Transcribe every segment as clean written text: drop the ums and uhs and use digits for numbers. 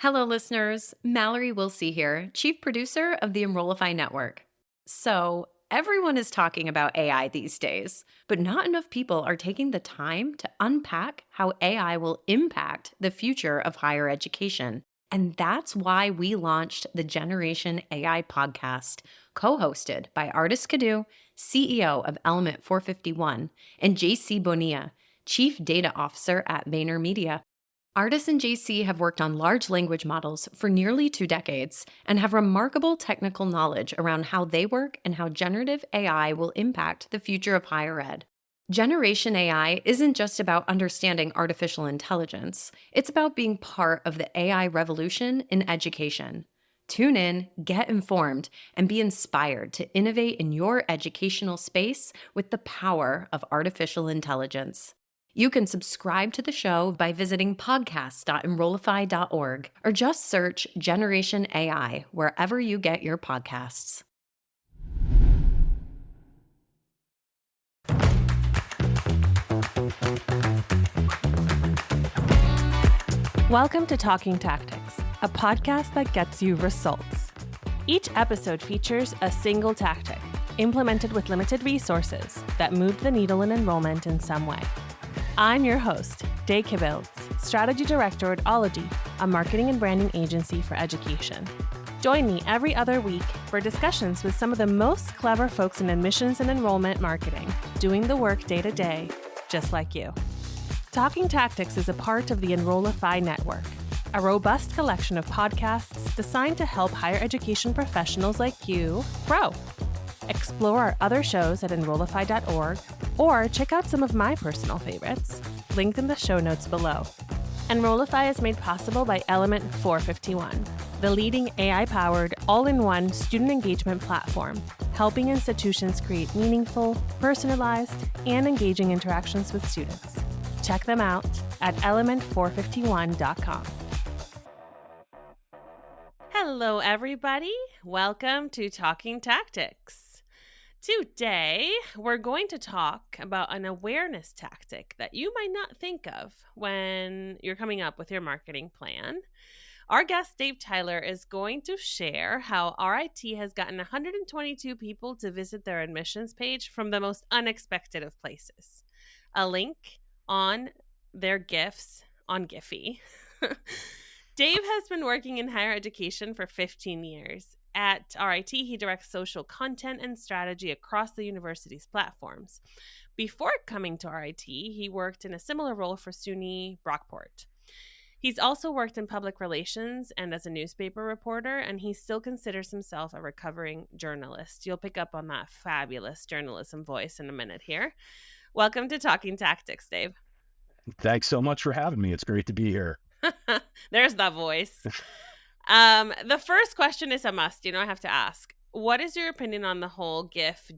Hello, listeners. Mallory Wilsey here, Chief Producer of the Enrollify Network. So, everyone is talking about AI these days, but not enough people are taking the time to unpack how AI will impact the future of higher education. And that's why we launched the Generation AI podcast, co hosted by Artis Cadu, CEO of Element 451, and JC Bonilla, Chief Data Officer at VaynerMedia. Artis and JC have worked on large language models for nearly 2 decades and have remarkable technical knowledge around how they work and how generative AI will impact the future of higher ed. Generation AI isn't just about understanding artificial intelligence, it's about being part of the AI revolution in education. Tune in, get informed, and be inspired to innovate in your educational space with the power of artificial intelligence. You can subscribe to the show by visiting podcast.enrollify.org or just search Generation AI wherever you get your podcasts. Welcome to Talking Tactics, a podcast that gets you results. Each episode features a single tactic implemented with limited resources that moved the needle in enrollment in some way. I'm your host, Dayana Kibilds, Strategy Director at Ology, a marketing and branding agency for education. Join me every other week for discussions with some of the most clever folks in admissions and enrollment marketing, doing the work day to day, just like you. Talking Tactics is a part of the Enrollify Network, a robust collection of podcasts designed to help higher education professionals like you grow. Explore our other shows at enrollify.org or check out some of my personal favorites, linked in the show notes below. Enrollify is made possible by Element 451, the leading AI-powered, all-in-one student engagement platform, helping institutions create meaningful, personalized, and engaging interactions with students. Check them out at element451.com. Hello, everybody. Welcome to Talking Tactics. Today, we're going to talk about an awareness tactic that you might not think of when you're coming up with your marketing plan. Our guest, Dave Tyler, is going to share how RIT has gotten 122 people to visit their admissions page from the most unexpected of places. A link on their GIFs on Giphy. Dave has been working in higher education for 15 years. At RIT, he directs social content and strategy across the university's platforms. Before coming to RIT, he worked in a similar role for SUNY Brockport. He's also worked in public relations and as a newspaper reporter, and he still considers himself a recovering journalist. You'll pick up on that fabulous journalism voice in a minute here. Welcome to Talking Tactics, Dave. Thanks so much for having me. It's great to be here. There's that voice. The first question is a must. I have to ask, what is your opinion on the whole GIF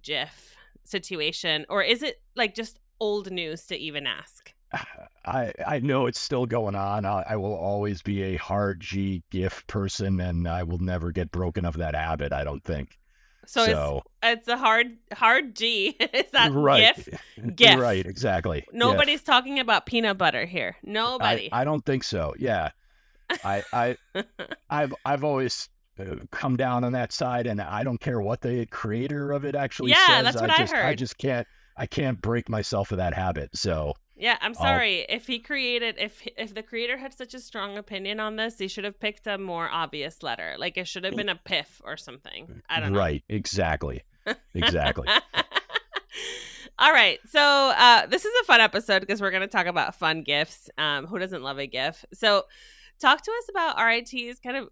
situation? Or is it like just old news to even ask? I know it's still going on. I will always be a hard G GIF person, and I will never get broken of that habit, I don't think. So it's a hard G. Is that right. GIF? Right, exactly. Nobody's talking about peanut butter here. Nobody. I don't think so. Yeah. I've always come down on that side, and I don't care what the creator of it actually says. Yeah, that's what I heard. I can't break myself of that habit. So yeah, I'm sorry. If the creator had such a strong opinion on this, he should have picked a more obvious letter. Like it should have been a PIF or something. I don't know. Right. Exactly. Exactly. All right. So this is a fun episode because we're going to talk about fun GIFs. Who doesn't love a GIF? So talk to us about RIT's kind of,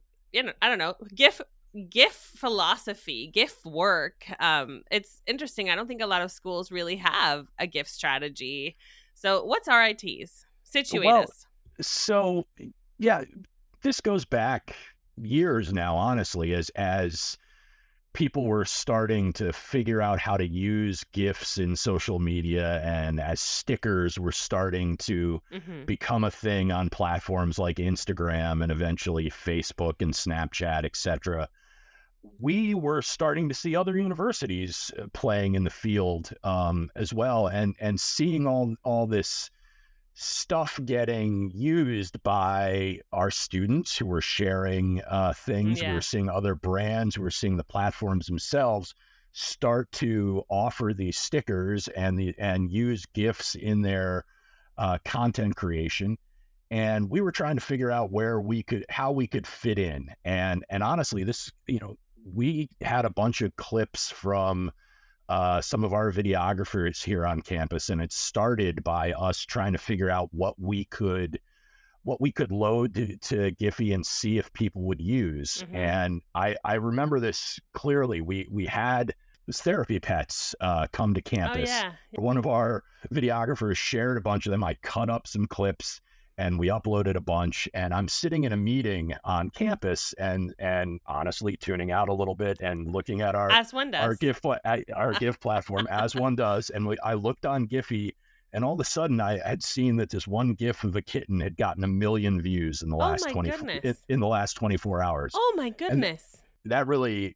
I don't know, GIF philosophy, GIF work. It's interesting. I don't think a lot of schools really have a GIF strategy. So what's RIT's? Situate us. So, yeah, this goes back years now, honestly, as people were starting to figure out how to use GIFs in social media, and as stickers were starting to become a thing on platforms like Instagram and eventually Facebook and Snapchat, etc. We were starting to see other universities playing in the field as well, and seeing all this stuff getting used by our students who were sharing things. We were Yeah. seeing other brands, we were seeing the platforms themselves start to offer these stickers and use GIFs in their content creation. And we were trying to figure out how we could fit in. And honestly, we had a bunch of clips from some of our videographers here on campus, and it started by us trying to figure out what we could load to Giphy and see if people would use. Mm-hmm. And I remember this clearly. We had this therapy pets come to Oh, campus. yeah. One of our videographers shared a bunch of them. I cut up some clips and we uploaded a bunch. And I'm sitting in a meeting on campus and honestly tuning out a little bit and looking at As one our does. GIF platform as one does. And I looked on Giphy, and all of a sudden, I had seen that this one GIF of a kitten had gotten 1 million views in the Oh, last my 24 goodness. in the last 24 hours, Oh, my and goodness. that really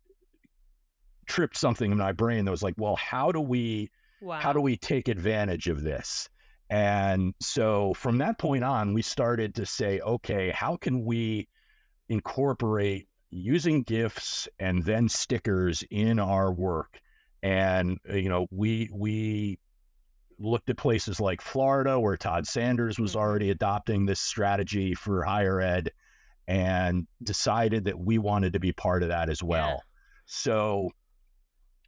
tripped something in my brain that was like, well, how do we Wow. take advantage of this? And so from that point on, we started to say, okay, how can we incorporate using GIFs and then stickers in our work? And we looked at places like Florida, where Todd Sanders was Mm-hmm. already adopting this strategy for higher ed, and decided that we wanted to be part of that as Yeah. well. So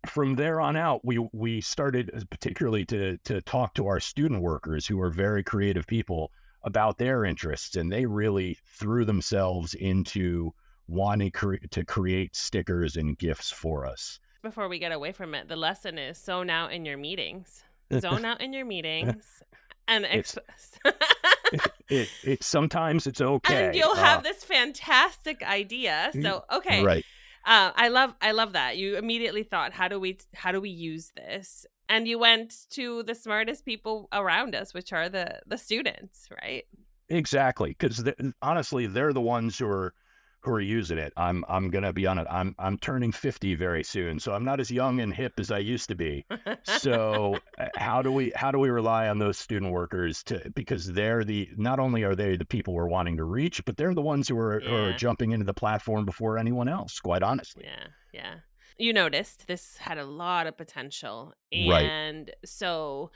from there on out, we started particularly to talk to our student workers, who are very creative people, about their interests, and they really threw themselves into wanting to create stickers and GIFs for us. Before we get away from it, the lesson is zone out in your meetings. Zone out in your meetings and it's exp- it sometimes it's and okay. you'll have this fantastic idea. So, okay. Right. I love that. You immediately thought, how do we use this? And you went to the smartest people around us, which are the students, right? Exactly, because honestly, they're the ones who are using it. I'm gonna be on it. I'm turning 50 very soon, so I'm not as young and hip as I used to be. So how do we rely on those student workers because not only are they the people we're wanting to reach, but they're the ones who are Yeah. jumping into the platform before anyone else, quite honestly. Yeah, yeah. You noticed this had a lot of potential. Right. And so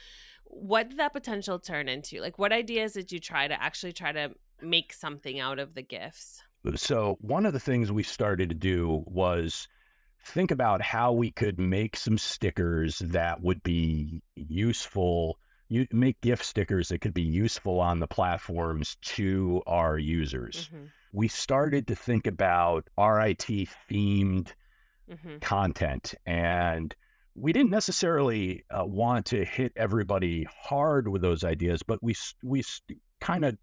what did that potential turn into? Like, what ideas did you try to make something out of the gifts? So one of the things we started to do was think about how we could make some stickers that would be useful. You make gift stickers that could be useful on the platforms to our users. Mm-hmm. We started to think about RIT themed Mm-hmm. content, and we didn't necessarily want to hit everybody hard with those ideas, but we kind of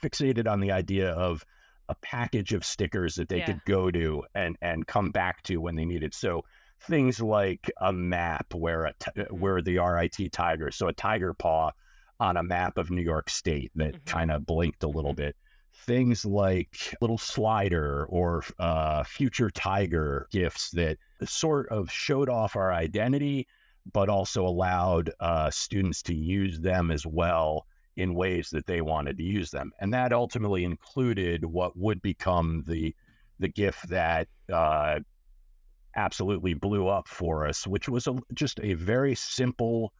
fixated on the idea of a package of stickers that they Yeah. could go to and come back to when they needed. So things like a map Mm-hmm. where the RIT tiger, so a tiger paw on a map of New York State that Mm-hmm. kind of blinked a little Mm-hmm. bit. Things like little slider or future tiger gifts that sort of showed off our identity, but also allowed students to use them as well in ways that they wanted to use them. And that ultimately included what would become the GIF that absolutely blew up for us, which was just a very simple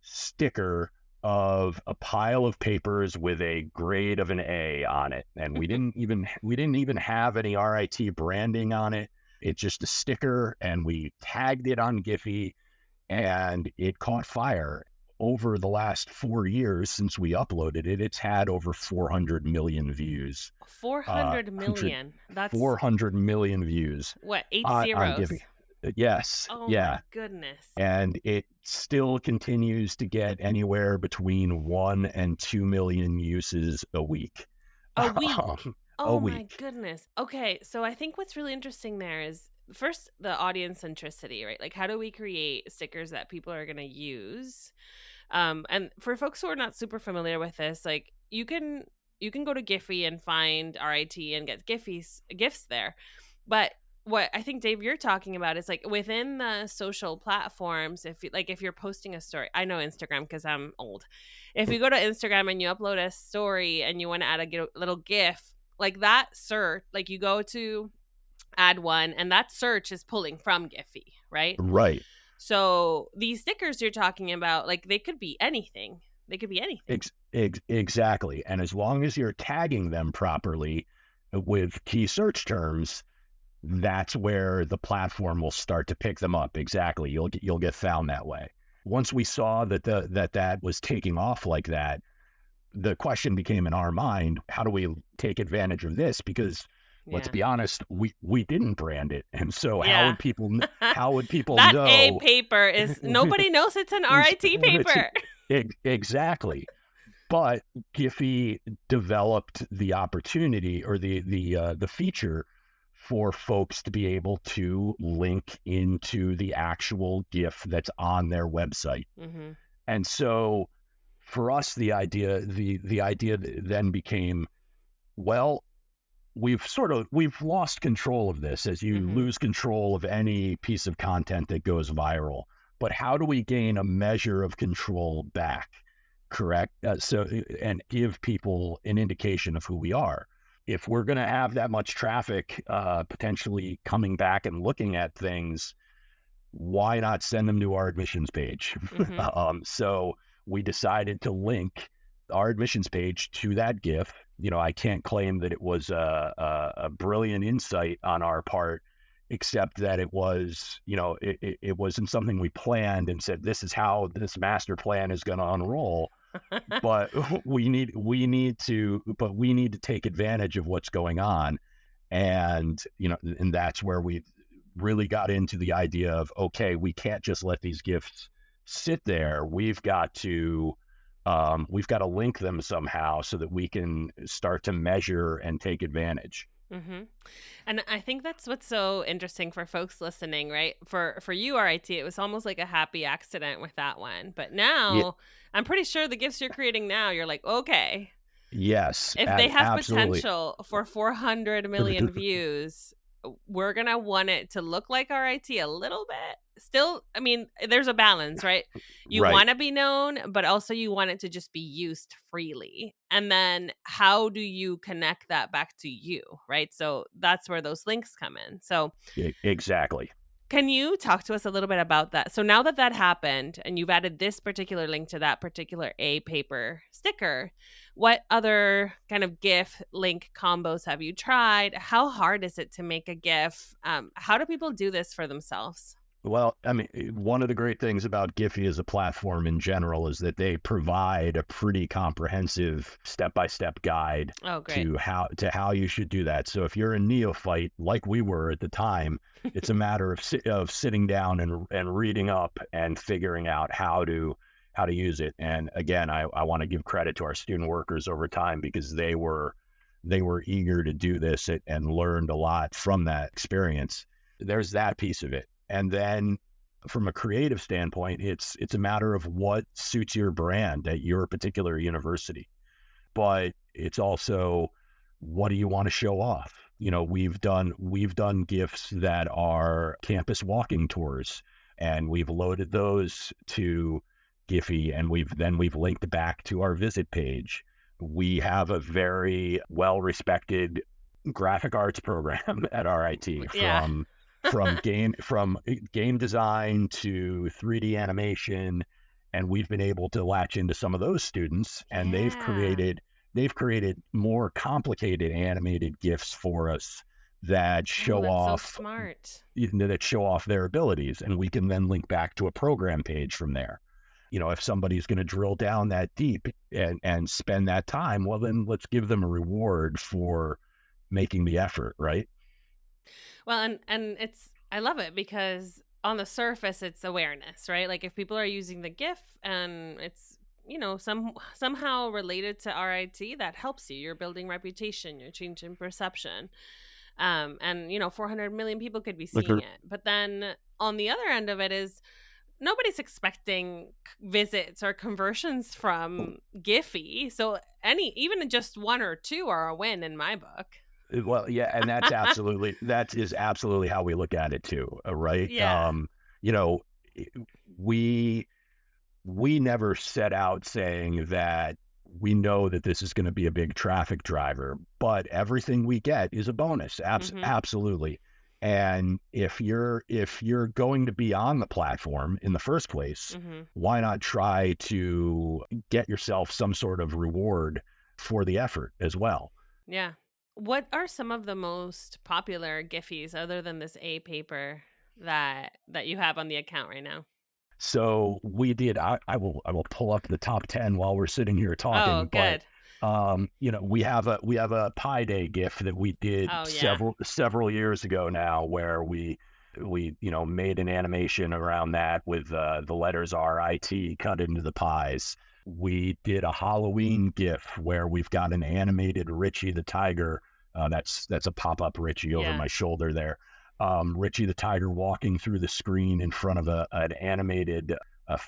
sticker of a pile of papers with a grade of an A on it. And we didn't even have any RIT branding on it. It's just a sticker, and we tagged it on Giphy, and it caught fire. Over the last 4 years since we uploaded it, it's had over 400 million views. 400 100, million. That's 400 million views what, eight on zeros? Giphy. Yes, Oh yeah. my goodness. And it still continues to get anywhere between 1 and 2 million uses a week. A week. A Oh my week. goodness. Okay, so I think what's really interesting there is first the audience centricity, right? Like, how do we create stickers that people are going to use? And for folks who are not super familiar with this, like you can go to Giphy and find RIT and get gifs there. But what I think, Dave, you're talking about is like within the social platforms. If you're posting a story, I know Instagram because I'm old. If you go to Instagram and you upload a story and you want to add a little GIF, like that search, like you go to add one, and that search is pulling from Giphy, right? Right. So these stickers you're talking about, like they could be anything. They could be anything. Exactly. And as long as you're tagging them properly with key search terms, that's where the platform will start to pick them up. Exactly. You'll get found that way. Once we saw that that was taking off like that, the question became in our mind, how do we take advantage of this? Because let's Yeah. be honest, we didn't brand it. And so Yeah. how would people That A know? paper is, nobody knows it's an RIT paper. Exactly. But Giphy developed the opportunity or the feature for folks to be able to link into the actual GIF that's on their website. Mm-hmm. And so for us, the idea then became, well, we've lost control of this, as you Mm-hmm. lose control of any piece of content that goes viral. But how do we gain a measure of control back? Correct. And give people an indication of who we are. If we're going to have that much traffic potentially coming back and looking at things, why not send them to our admissions page? Mm-hmm. So we decided to link our admissions page to that GIF. I can't claim that it was a brilliant insight on our part, except that it was, it wasn't something we planned and said, this is how this master plan is going to unroll. But we need to take advantage of what's going on. And, and that's where we really got into the idea of, okay, we can't just let these GIFs sit there. We've got to link them somehow so that we can start to measure and take advantage. Mm-hmm. And I think that's what's so interesting for folks listening, right? For you, RIT, it was almost like a happy accident with that one. But Yeah, now, I'm pretty sure the gifts you're creating now, you're like, okay, yes, if they have absolutely. potential for 400 million views, we're going to want it to look like RIT a little bit. Still, I mean, there's a balance, right? You Right. want to be known, but also you want it to just be used freely. And then how do you connect that back to you, right? So that's where those links come in. So Exactly. can you talk to us a little bit about that? So now that that happened and you've added this particular link to that particular A paper sticker, what other kind of GIF link combos have you tried? How hard is it to make a GIF? How do people do this for themselves? Well, I mean, one of the great things about Giphy as a platform in general is that they provide a pretty comprehensive step-by-step guide Oh, great. to how you should do that. So if you're a neophyte, like we were at the time, it's a matter of sitting down and reading up and figuring out how to use it. And again, I want to give credit to our student workers over time, because they were eager to do this and learned a lot from that experience. There's that piece of it. And then from a creative standpoint, it's a matter of what suits your brand at your particular university. But it's also, what do you want to show off? We've done GIFs that are campus walking tours, and we've loaded those to Giphy, and we've linked back to our visit page. We have a very well-respected graphic arts program at RIT, Yeah. from game design to 3D animation, and we've been able to latch into some of those students, and they've Yeah. created more complicated animated GIFs for us that Oh, show that's so off smart. their abilities, and we can then link back to a program page from there. If somebody's going to drill down that deep and spend that time, well, then let's give them a reward for making the effort, right? Well, and it's, I love it because on the surface it's awareness, right? Like if people are using the GIF and it's, somehow related to RIT, that helps you. You're building reputation, you're changing perception. And 400 million people could be seeing it. But then on the other end of it is, nobody's expecting visits or conversions from Giphy. So even just one or two are a win in my book. Well, yeah, and that is absolutely how we look at it too, right? Yeah. You know, we we never set out saying that we know that this is going to be a big traffic driver, but everything we get is a bonus. Mm-hmm. Absolutely. And if you're going to be on the platform in the first place, Mm-hmm. why not try to get yourself some sort of reward for the effort as well? Yeah. What are some of the most popular Giphies other than this A paper that you have on the account right now? So we did. I will pull up the top 10 while we're sitting here Oh, talking. But good. we have a Pi Day GIF that we did Oh, yeah. several years ago now, where we made an animation around that with the letters RIT cut into the pies. We did a Halloween GIF where we've got an animated Richie the Tiger. That's a pop-up Richie over Yeah. my shoulder there. Richie the Tiger walking through the screen in front of an animated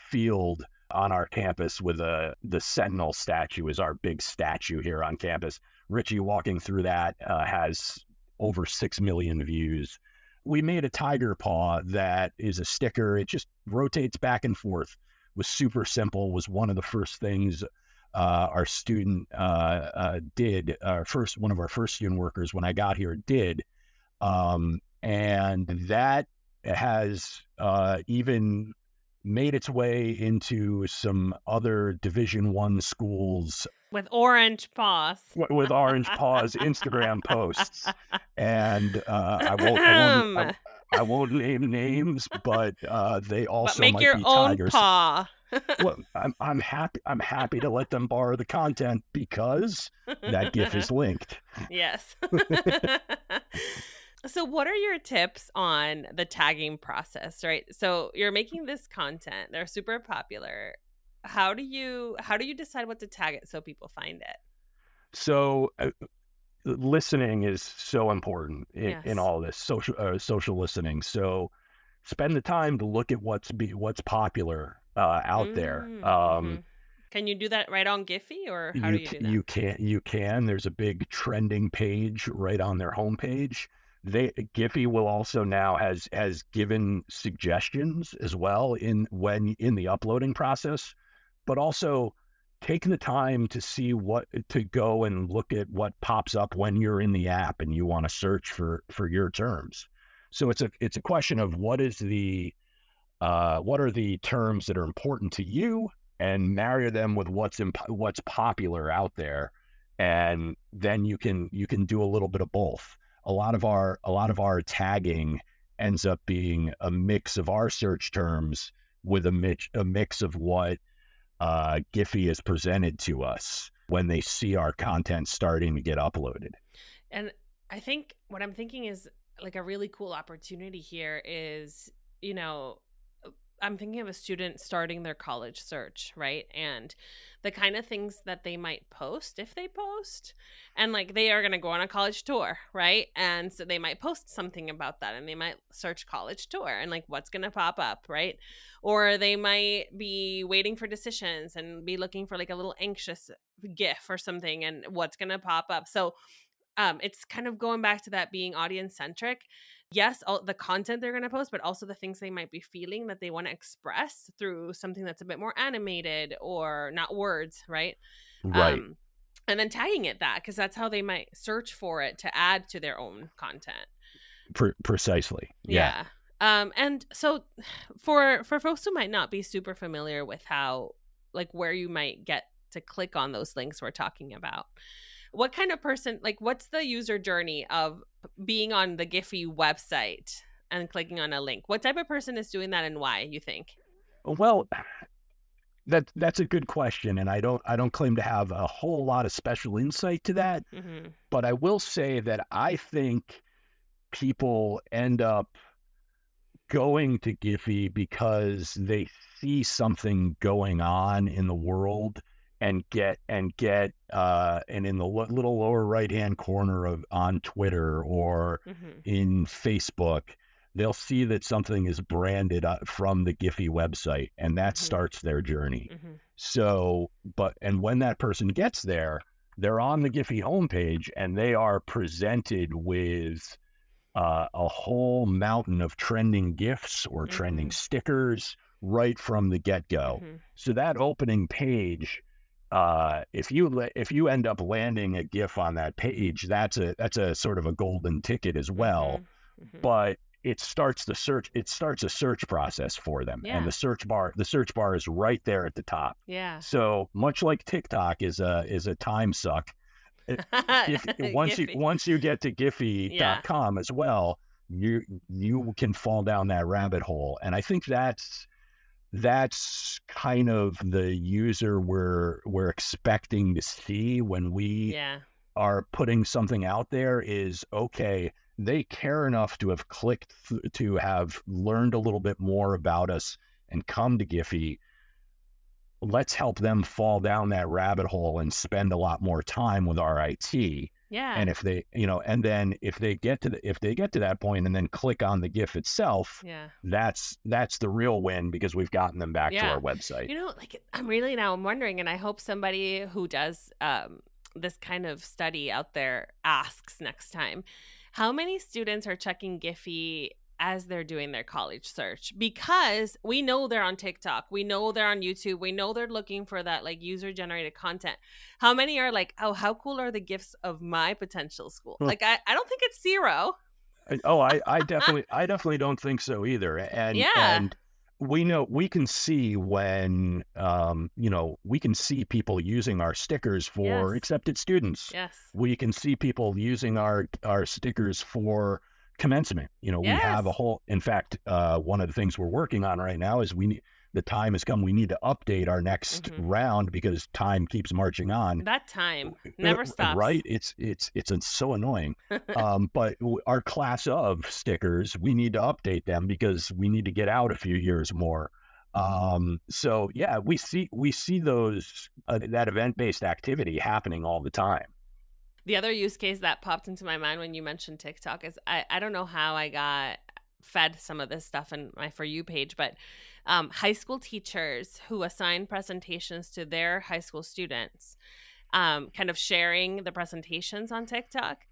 field on our campus with the Sentinel statue is our big statue here on campus. Richie walking through that has over 6 million views. We made a tiger paw that is a sticker. It just rotates back and forth. Was super simple. Was one of the first things our student did. One of our first student workers when I got here did. And that has even made its way into some other Division I schools With orange paws. with Orange Paws Instagram posts. And I won't name names, but they But also make might your be own tigers. paw. Well, I'm happy to let them borrow the content because that GIF is linked. Yes. So what are your tips on the tagging process, right? So you're making this content. They're super popular. How do you decide what to tag it so people find it? So listening is so important in Yes. all this social listening. So spend the time to look at what's popular out there. Mm-hmm. Can you do that right on Giphy or how do You you do that? can. There's a big trending page right on their homepage. Giphy will also now has given suggestions as well in the uploading process, but also taking the time to see what to go and look at what pops up when you're in the app and you want to search for your terms. So it's a question of what are the terms that are important to you, and marry them with what's popular out there, and then you can do a little bit of both. A lot of our tagging ends up being a mix of our search terms with a mix of what Giphy has presented to us when they see our content starting to get uploaded. And I think what I'm thinking is like a really cool opportunity here is, you know, I'm thinking of a student starting their college search, right? And the kind of things that they might post if they post. And like they are going to go on a college tour, right? And so they might post something about that and they might search college tour and like what's going to pop up, right? Or they might be waiting for decisions and be looking for like a little anxious GIF or something and what's going to pop up. So it's kind of going back to that being audience centric. Yes, all the content they're going to post, but also the things they might be feeling that they want to express through something that's a bit more animated or not words, right? Right. Um, and then tagging it that because that's how they might search for it to add to their own content. Precisely. Yeah. Yeah. And so for folks who might not be super familiar with how like where you might get to click on those links we're talking about, what kind of person, like what's the user journey of being on the Giphy website and clicking on a link? What type of person is doing that and why, you think? Well, that's a good question, and I don't claim to have a whole lot of special insight to that, Mm-hmm. but I will say that I think people end up going to Giphy because they see something going on in the world, and in the little lower right hand corner of on Twitter or Mm-hmm. in Facebook, they'll see that something is branded from the Giphy website, and that Mm-hmm. starts their journey. Mm-hmm. So, and when that person gets there, they're on the Giphy homepage and they are presented with a whole mountain of trending GIFs or trending Mhm. stickers right from the get-go. Mhm. So that opening page, if you end up landing a GIF on that page, that's a sort of a golden ticket as well. Mhm. Mhm. But it starts a search process for them, and Yeah. the search bar is right there at the top. Yeah. So much like TikTok is a time suck, if Giphy. once you get to Yeah. Giphy.com as well, you can fall down that rabbit hole. And I think that's kind of the user we're expecting to see when we Yeah. are putting something out there is, okay, they care enough to have to have learned a little bit more about us and come to Giphy. Let's help them fall down that rabbit hole and spend a lot more time with our IT. Yeah. And if they, and then if they get to that point and then click on the GIF itself, Yeah. that's the real win because we've gotten them back to Yeah. our website. Like I'm wondering, and I hope somebody who does this kind of study out there asks next time, how many students are checking Giphy as they're doing their college search? Because we know they're on TikTok, we know they're on YouTube, we know they're looking for that like user generated content. How many are like, oh, how cool are the GIFs of my potential school? Like I don't think it's zero. Oh, I definitely don't think so either. Yeah. And we can see when, we can see people using our stickers for Yes. accepted students. Yes. We can see people using our stickers for commencement. We have a Yes. whole, in fact, one of the things we're working on right now is the time has come. We need to update our next Hmm. round because time keeps marching on. That time never stops. Right? It's so annoying. But our class of stickers, we need to update them because we need to get out a few years more. So yeah, we see those that event-based activity happening all the time. The other use case that popped into my mind when you mentioned TikTok is I don't know how I got fed some of this stuff in my For You page, but high school teachers who assign presentations to their high school students, kind of sharing the presentations on TikTok.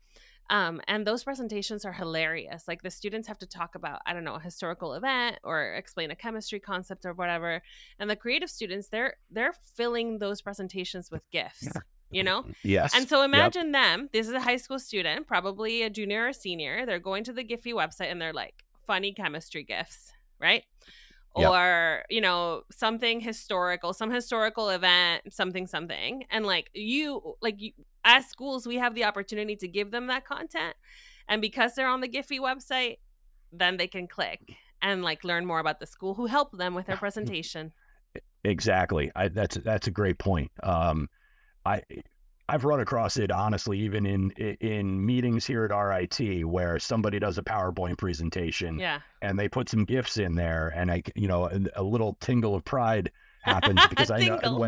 And those presentations are hilarious. Like the students have to talk about, I don't know, a historical event or explain a chemistry concept or whatever. And the creative students, they're filling those presentations with GIFs, you know? Yes. And so Yep. imagine them. This is a high school student, probably a junior or senior. They're going to the Giphy website and they're like, funny chemistry GIFs, right? Yep. Or something historical, some historical event, something, and as schools we have the opportunity to give them that content, and because they're on the Giphy website, then they can click and like learn more about the school who helped them with their presentation. Exactly. That's a great point. I I've run across it honestly, even in meetings here at RIT, where somebody does a PowerPoint presentation Yeah. and they put some GIFs in there, and a little tingle of pride happens because I know Tingle.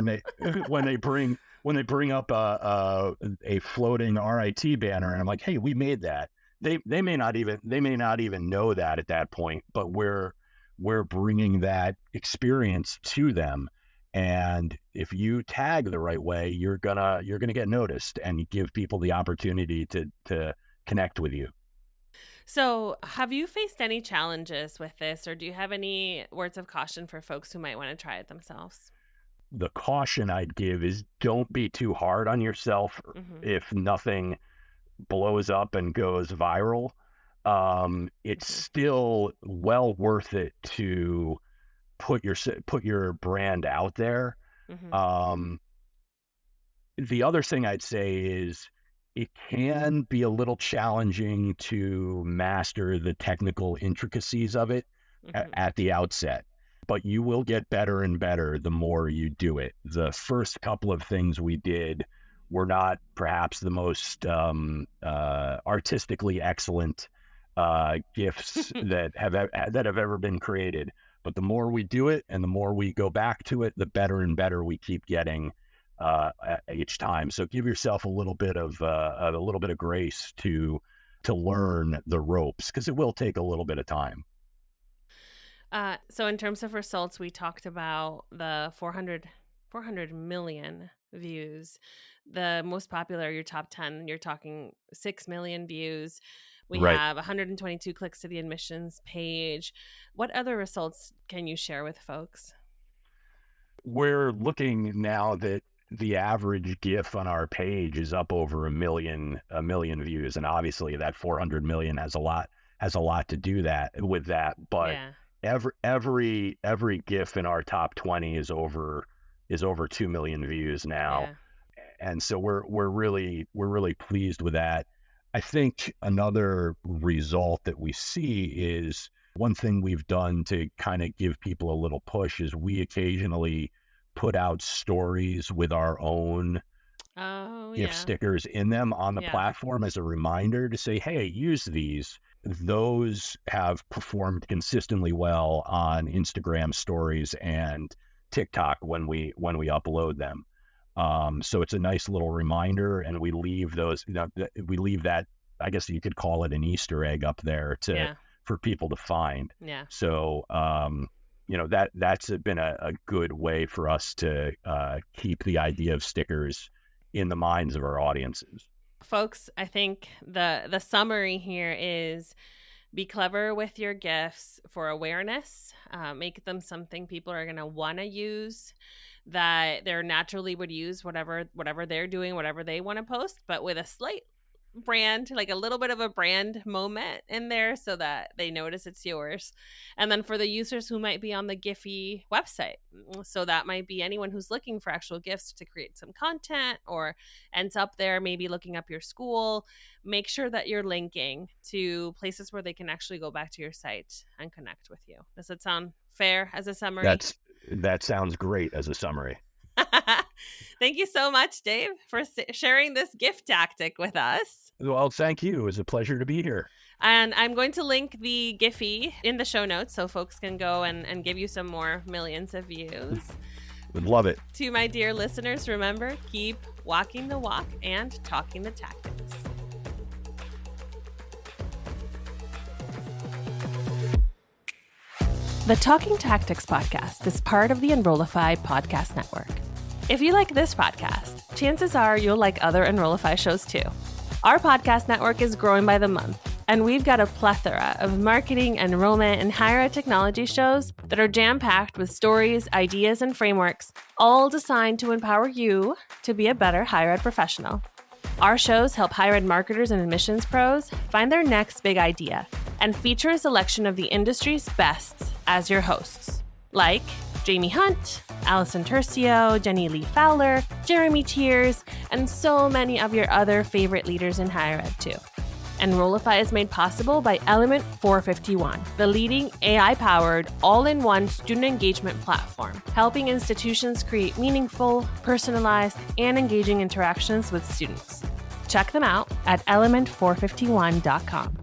when they bring up a floating RIT banner, and I'm like, hey, we made that. They may not even know that at that point, but we're bringing that experience to them. And if you tag the right way, you're gonna get noticed and give people the opportunity to connect with you. So have you faced any challenges with this, or do you have any words of caution for folks who might want to try it themselves? The caution I'd give is don't be too hard on yourself Hmm. if nothing blows up and goes viral. It's Hmm. still well worth it to put your brand out there. Hmm. Um, the other thing I'd say is it can be a little challenging to master the technical intricacies of it Hmm. at the outset, but you will get better and better the more you do it. The first couple of things we did were not perhaps the most artistically excellent gifts that have ever been created. But the more we do it and the more we go back to it, the better and better we keep getting each time. So give yourself a little bit of grace to learn the ropes because it will take a little bit of time. So in terms of results, we talked about the 400 million views. The most popular, your top 10, you're talking 6 million views. We Right. have 122 clicks to the admissions page. What other results can you share with folks? We're looking now that the average GIF on our page is up over a million views, and obviously that 400 million has a lot to do with that. But Yeah. every GIF in our top 20 is over 2 million views now, Yeah. and so we're really pleased with that. I think another result that we see is one thing we've done to kind of give people a little push is we occasionally put out stories with our own Oh, GIF yeah. stickers in them on the Yeah. platform as a reminder to say, hey, use these. Those have performed consistently well on Instagram stories and TikTok when we upload them. So it's a nice little reminder, and we leave those, we leave that, I guess you could call it an Easter egg up there Yeah. for people to find. Yeah. So, that's been a good way for us to keep the idea of stickers in the minds of our audiences. Folks, I think the summary here is be clever with your GIFs for awareness. Make them something people are going to want to use, that they're naturally would use whatever they're doing, whatever they want to post, but with a slight brand, like a little bit of a brand moment in there so that they notice it's yours. And then for the users who might be on the Giphy website, so that might be anyone who's looking for actual GIFs to create some content or ends up there maybe looking up your school, make sure that you're linking to places where they can actually go back to your site and connect with you. Does that sound fair as a summary? That sounds great as a summary. Thank you so much, Dave, for sharing this gift tactic with us. Well, thank you. It was a pleasure to be here. And I'm going to link the Giphy in the show notes so folks can go and give you some more millions of views. Would love it. To my dear listeners, remember, keep walking the walk and talking the tactics. The Talking Tactics podcast is part of the Enrollify podcast network. If you like this podcast, chances are you'll like other Enrollify shows too. Our podcast network is growing by the month, and we've got a plethora of marketing, enrollment, and higher ed technology shows that are jam-packed with stories, ideas, and frameworks, all designed to empower you to be a better higher ed professional. Our shows help higher ed marketers and admissions pros find their next big idea and feature a selection of the industry's bests as your hosts, like Jamie Hunt, Allison Tercio, Jenny Lee Fowler, Jeremy Tiers, and so many of your other favorite leaders in higher ed too. Enrollify is made possible by Element 451, the leading AI-powered, all-in-one student engagement platform, helping institutions create meaningful, personalized, and engaging interactions with students. Check them out at element451.com.